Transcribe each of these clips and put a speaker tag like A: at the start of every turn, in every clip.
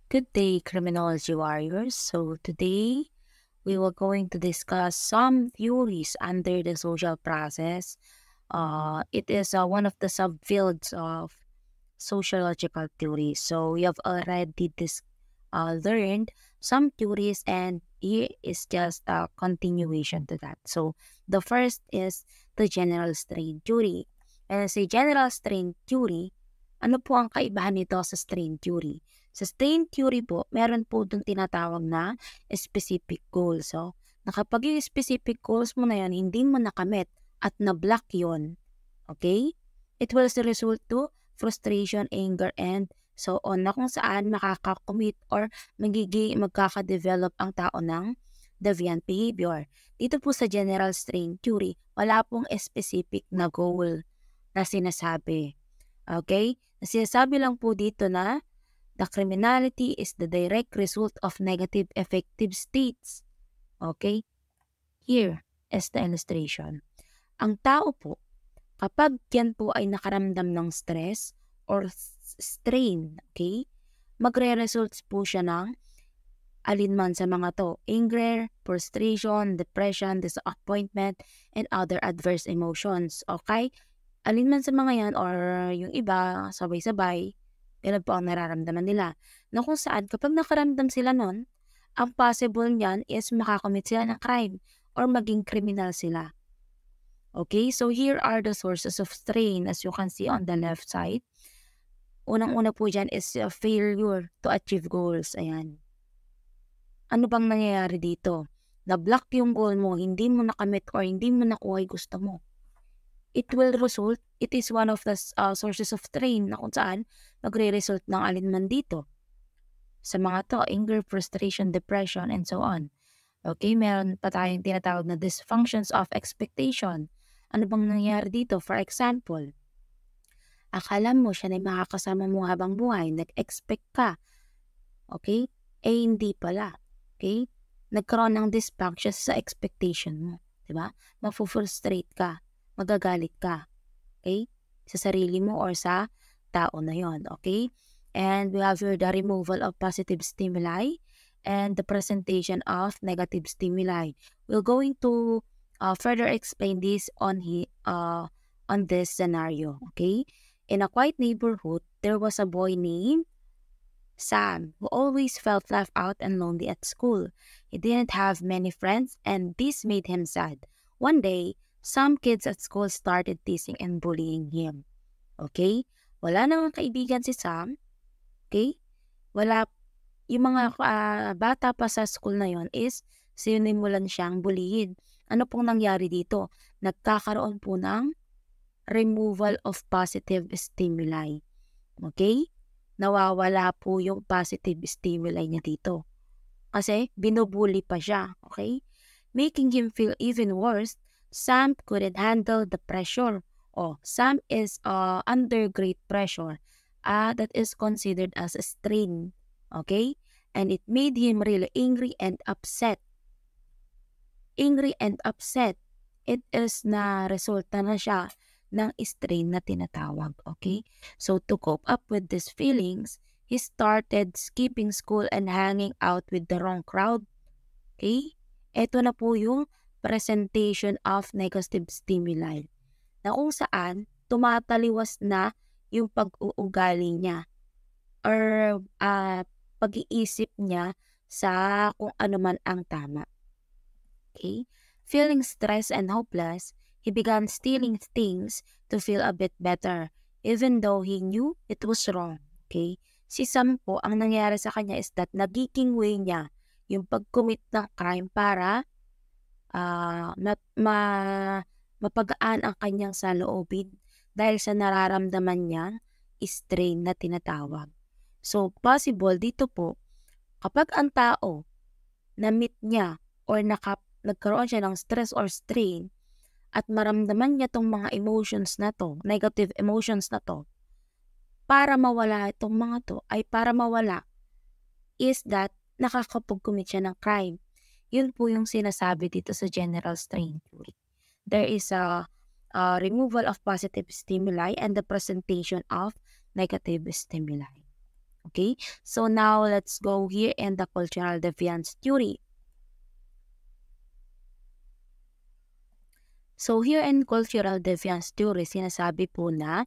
A: Good day, criminology warriors. So today we were going to discuss some theories under the social process. It is one of the subfields of sociological theories. So we have already learned some theories, and here is just a continuation to that. So the first is the general strain theory. And sa general strain theory, ano po ang kaibahan nito sa strain theory? Sa strain theory po, meron po dun tinatawag na specific goals. So, na kapag yung specific goals mo na yan, hindi mo nakamit at na-block yun, okay? It will result to frustration, anger, and so on, na kung saan makakakommit or magkaka-develop ang tao ng deviant behavior. Dito po sa general strain theory, wala pong specific na goal na sinasabi. Okay? Sinasabi lang po dito na the criminality is the direct result of negative affective states. Okay? Here is the illustration. Ang tao po, kapag yan po ay nakaramdam ng stress or strain, okay, magre-results po siya ng alinman sa mga to: anger, frustration, depression, disappointment, and other adverse emotions. Okay? Alinman sa mga yan or yung iba, sabay-sabay, ganun po ang nararamdaman nila. Na kung saan, kapag nakaramdam sila nun, ang possible niyan is makakommit sila ng crime or maging criminal sila. Okay, so here are the sources of strain as you can see on the left side. Unang-una po dyan is failure to achieve goals. Ayan. Ano bang nangyayari dito? Na-block yung goal mo, hindi mo nakamit or hindi mo nakuha yung gusto mo. It is one of the sources of strain na kung saan magre-result ng alinman dito. Sa mga to, anger, frustration, depression, and so on. Okay, meron pa tayong tinatawag na dysfunctions of expectation. Ano bang nangyayari dito? For example, akala mo siya na makakasama mo habang buhay, nag-expect ka, okay? Hindi pala, okay? Nagkaroon ng dysfunction sa expectation mo, di ba? Mafu-frustrate ka, magagalit ka, okay? Sa sarili mo or sa tao na yon, okay? And we have here the removal of positive stimuli and the presentation of negative stimuli. We're going to further explain this on this scenario. Okay, in a quiet neighborhood, there was a boy named Sam who always felt left out and lonely at school. He didn't have many friends, and this made him sad. One day, some kids at school started teasing and bullying him. Okay, wala namang kaibigan si Sam. Okay, wala. Yung mga bata pa sa school na yon is sinimulan siyang bulihin. Ano pong nangyari dito? Nagkakaroon po ng removal of positive stimuli. Okay? Nawawala po yung positive stimuli niya dito. Kasi binubuli pa siya. Okay? Making him feel even worse, Sam couldn't handle the pressure. Sam is under great pressure. That is considered as a strain. Okay? And it made him really angry and upset. Angry and upset. It is na resulta na siya ng strain na tinatawag. Okay? So to cope up with these feelings, he started skipping school and hanging out with the wrong crowd. Okay? Ito na po yung presentation of negative stimuli. Na kung saan tumataliwas na yung pag-uugali niya or pag-iisip niya sa kung ano man ang tama. Okay? Feeling stressed and hopeless, he began stealing things to feel a bit better, even though he knew it was wrong. Okay? Si Sam po, ang nangyari sa kanya is that nagiging way niya yung pag-commit ng crime para mapagaan ang kanyang saloobin dahil sa nararamdaman niya strain na tinatawag. So, possible dito po, kapag ang tao na-meet niya or nagkaroon siya ng stress or strain at maramdaman niya tong mga emotions na to, negative emotions na to, para mawala itong mga to, ay para mawala is that nakakapag-commit siya ng crime. Yun po yung sinasabi dito sa general strain theory. There is a removal of positive stimuli and the presentation of negative stimuli. Okay, so now let's go here in the cultural deviance theory. So here in cultural deviance theory, sinasabi po na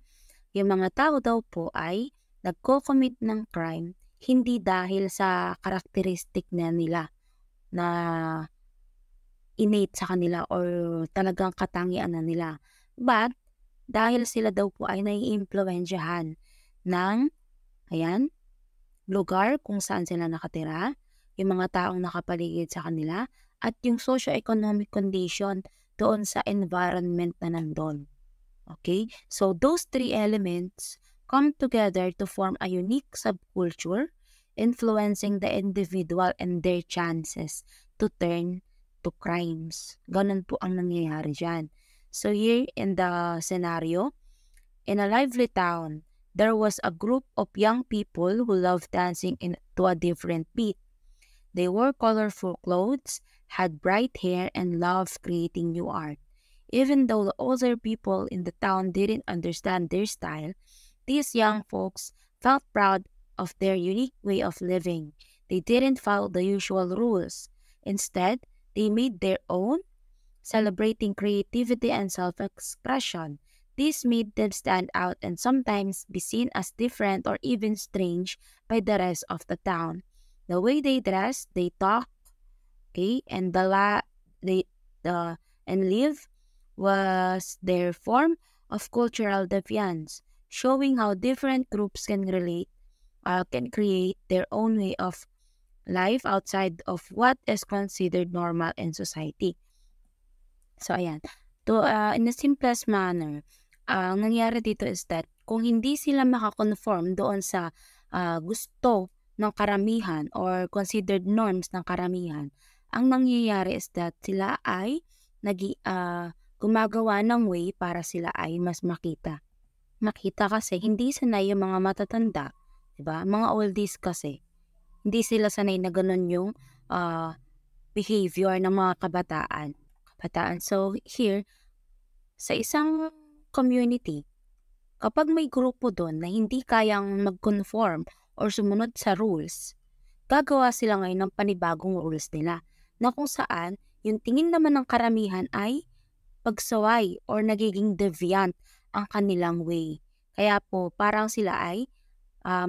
A: yung mga tao daw po ay nagko-commit ng crime hindi dahil sa karakteristik na nila na innate sa kanila or talagang katangian na nila. But dahil sila daw po ay naiimpluwensyahan ng, ayan, lugar kung saan sila nakatira, yung mga taong nakapaligid sa kanila, at yung socio-economic condition doon sa environment na nandun. Okay? So those three elements come together to form a unique subculture, influencing the individual and their chances to turn to crimes. Ganun po ang nangyayari dyan. So here in the scenario, in a lively town, there was a group of young people who loved dancing to a different beat. They wore colorful clothes, had bright hair, and loved creating new art. Even though the older people in the town didn't understand their style, these young folks felt proud of their unique way of living. They didn't follow the usual rules. Instead, they made their own, celebrating creativity and self-expression. This made them stand out and sometimes be seen as different or even strange by the rest of the town. The way they dress, they talk, okay, and they the and live was their form of cultural deviance, showing how different groups can create their own way of life outside of what is considered normal in society. So, ayan. In the simplest manner, ang nangyari dito is that kung hindi sila makakonform doon sa gusto ng karamihan or considered norms ng karamihan, ang nangyayari is that sila ay gumagawa ng way para sila ay mas makita. Makita kasi hindi sanay yung mga matatanda, 'di ba? Mga oldies kasi, hindi sila sanay na ganun yung behavior ng mga kabataan. So here, sa isang community, kapag may grupo doon na hindi kayang mag-conform or sumunod sa rules, gagawa sila ngayon ng panibagong rules nila na kung saan yung tingin naman ng karamihan ay pagsaway or nagiging deviant ang kanilang way. Kaya po parang sila ay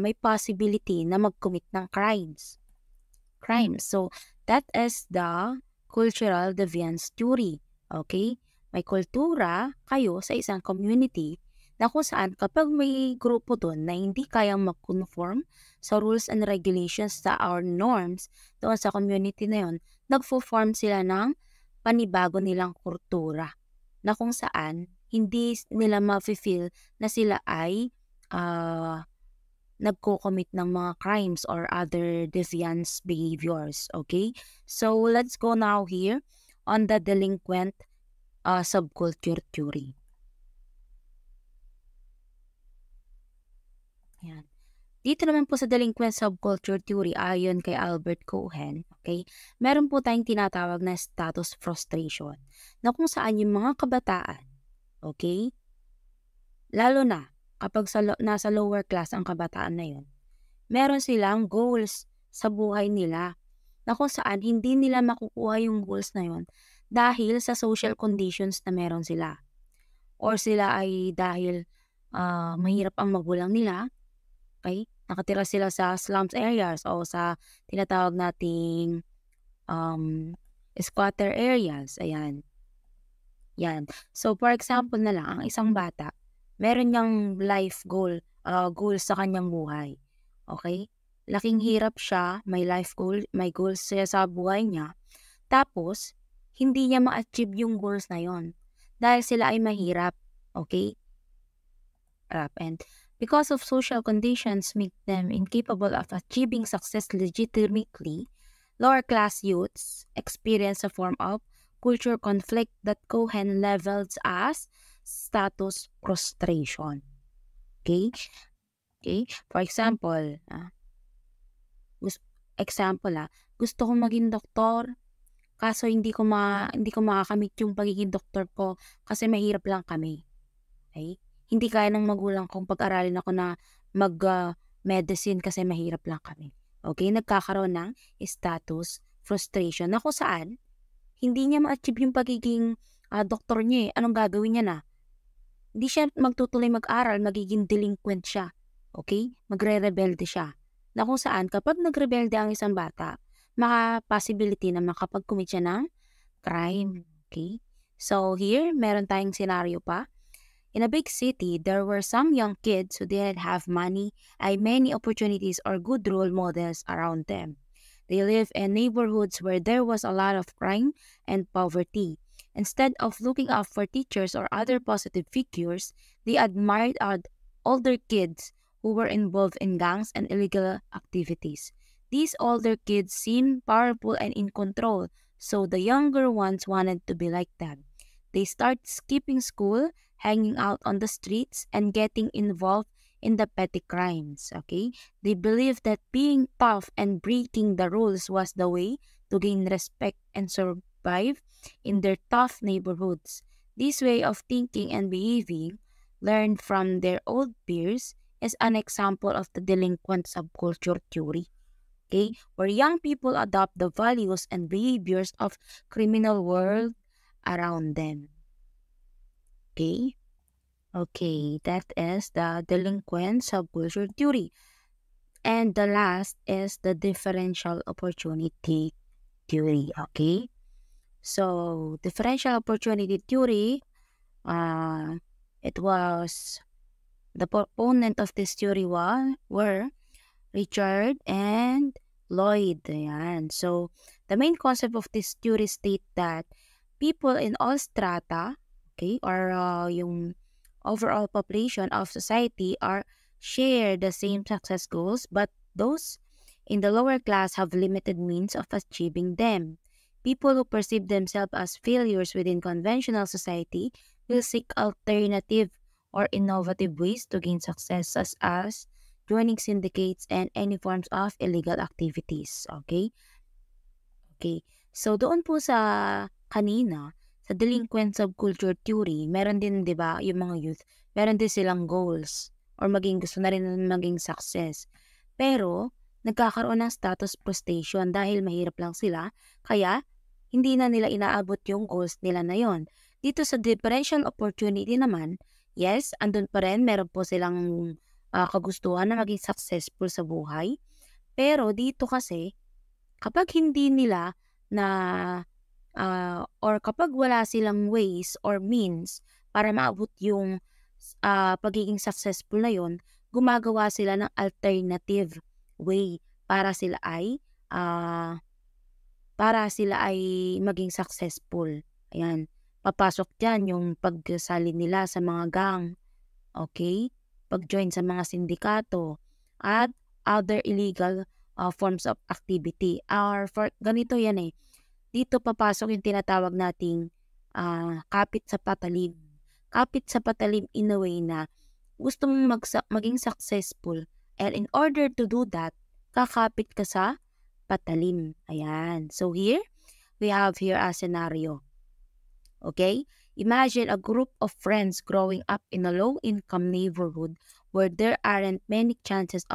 A: may possibility na mag-commit ng crimes. So that is the cultural deviance theory. Okay? May kultura kayo sa isang community na kung saan kapag may grupo doon na hindi kayang mag-conform sa rules and regulations sa our norms doon sa community na yon, nagfo-form sila ng panibago nilang kultura na kung saan hindi nila ma-feel na sila ay nagko-commit ng mga crimes or other deviance behaviors. Okay? So, let's go now here on the delinquent subculture theory. Ayan. Dito naman po sa delinquent subculture theory, ayon kay Albert Cohen, okay, meron po tayong tinatawag na status frustration na kung saan yung mga kabataan, okay, lalo na kapag nasa lower class ang kabataan na yun, meron silang goals sa buhay nila na kung saan hindi nila makukuha yung goals na yun dahil sa social conditions na meron sila. Or sila ay dahil mahirap ang magulang nila, okay? Nakatira sila sa slums areas o sa tinatawag nating squatter areas. Ayan. Yan. So, for example na lang, ang isang bata, meron niyang life goal, sa kanyang buhay. Okay? Laking hirap siya, may life goal, may goals siya sa buhay niya. Tapos, hindi niya ma-achieve yung goals na yon dahil sila ay mahirap. Okay? And because of social conditions make them incapable of achieving success legitimately, lower class youths experience a form of culture conflict that Cohen levels as status frustration. Okay? Okay? For example, gusto kong maging doktor, kaso hindi ko makakamit yung pagiging doktor ko kasi mahirap lang kami. Okay? Hindi kaya ng magulang kong pag-aralin ako na medicine kasi mahirap lang kami. Okay, nagkakaroon ng status frustration na kung saan hindi niya ma-achieve yung pagiging doktor niya eh. Anong gagawin niya na? Hindi siya magtutuloy mag-aral, magiging delinquent siya. Okay? Magre-rebelde siya. Na kung saan kapag nagrebelde ang isang bata, possibility na makapag-commit siya ng crime. Okay? So here, meron tayong scenario pa. In a big city, there were some young kids who didn't have many opportunities or good role models around them. They lived in neighborhoods where there was a lot of crime and poverty. Instead of looking up for teachers or other positive figures, they admired older kids who were involved in gangs and illegal activities. These older kids seemed powerful and in control, so the younger ones wanted to be like them. They start skipping school, hanging out on the streets, and getting involved in the petty crimes. Okay? They believed that being tough and breaking the rules was the way to gain respect and survive in their tough neighborhoods. This way of thinking and behaving, learned from their old peers, is an example of the delinquent subculture theory. Okay? Where young people adopt the values and behaviors of criminal world around them. Okay? Okay, that is the delinquent subculture theory. And the last is the differential opportunity theory. Okay? So, differential opportunity theory, it was, the proponent of this theory were Richard and Lloyd. Ayan. So, the main concept of this theory state that people in all strata, okay, or yung overall population of society share the same success goals, but those in the lower class have limited means of achieving them. People who perceive themselves as failures within conventional society will seek alternative or innovative ways to gain success, such as joining syndicates and any forms of illegal activities. Okay? Okay. So, doon po sa kanina, sa delinquent subculture theory, meron din, di ba, yung mga youth, meron din silang goals or gusto na rin maging success. Pero, nagkakaroon ng status frustration dahil mahirap lang sila, kaya hindi na nila inaabot yung goals nila na yon. Dito sa differential opportunity naman, yes, andun pa rin, meron po silang kagustuhan na maging successful sa buhay. Pero dito kasi, kapag hindi nila na or kapag wala silang ways or means para maabot yung pagiging successful na yon, gumagawa sila ng alternative way para sila ay maging successful. Ayan. Papasok dyan yung pagsali nila sa mga gang. Okay? Pag-join sa mga sindikato at other illegal forms of activity. Ganito yan eh. Dito papasok yung tinatawag nating kapit sa patalim. Kapit sa patalim in a way na gusto mong maging successful, and in order to do that, kakapit ka sa patalim. Ayan. So here, we have here a scenario. Okay? Imagine a group of friends growing up in a low-income neighborhood where there aren't many chances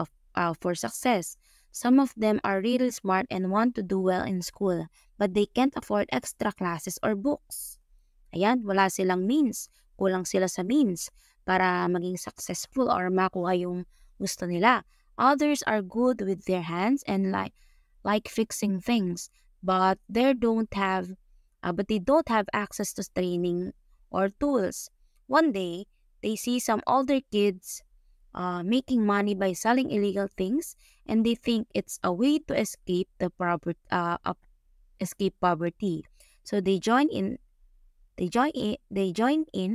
A: for success. Some of them are really smart and want to do well in school, but they can't afford extra classes or books. Ayan, wala silang means. Kulang sila sa means para maging successful or makuha yung gusto nila. Others are good with their hands and like fixing things, but they don't have access to training or tools. One day, they see some older kids making money by selling illegal things, and they think it's a way to escape poverty. So they join in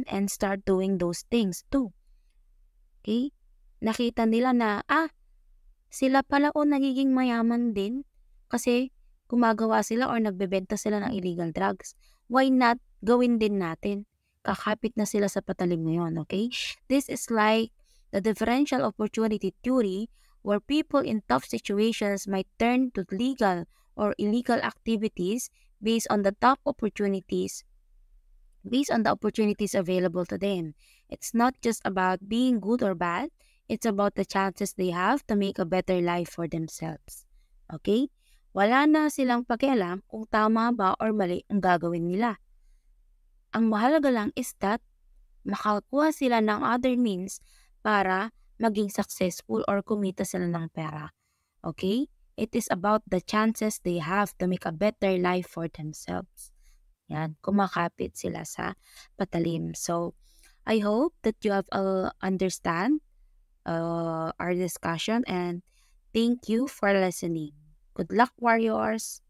A: and start doing those things too. Okay? Nakita nila na sila pala nagiging mayaman din kasi gumagawa sila or nagbebenta sila ng illegal drugs. Why not gawin din natin? Kakapit na sila sa patalim ngayon, okay? This is like the differential opportunity theory where people in tough situations might turn to legal or illegal activities based on the opportunities available to them. It's not just about being good or bad, It's about the chances they have to make a better life for themselves. Okay? Wala na silang pakialam kung tama ba or mali ang gagawin nila. Ang mahalaga lang is that makakuha sila ng other means para maging successful or kumita sila ng pera. Okay? It is about the chances they have to make a better life for themselves. Yan, kumakapit sila sa patalim. So, I hope that you have understand our discussion and thank you for listening. Good luck, warriors!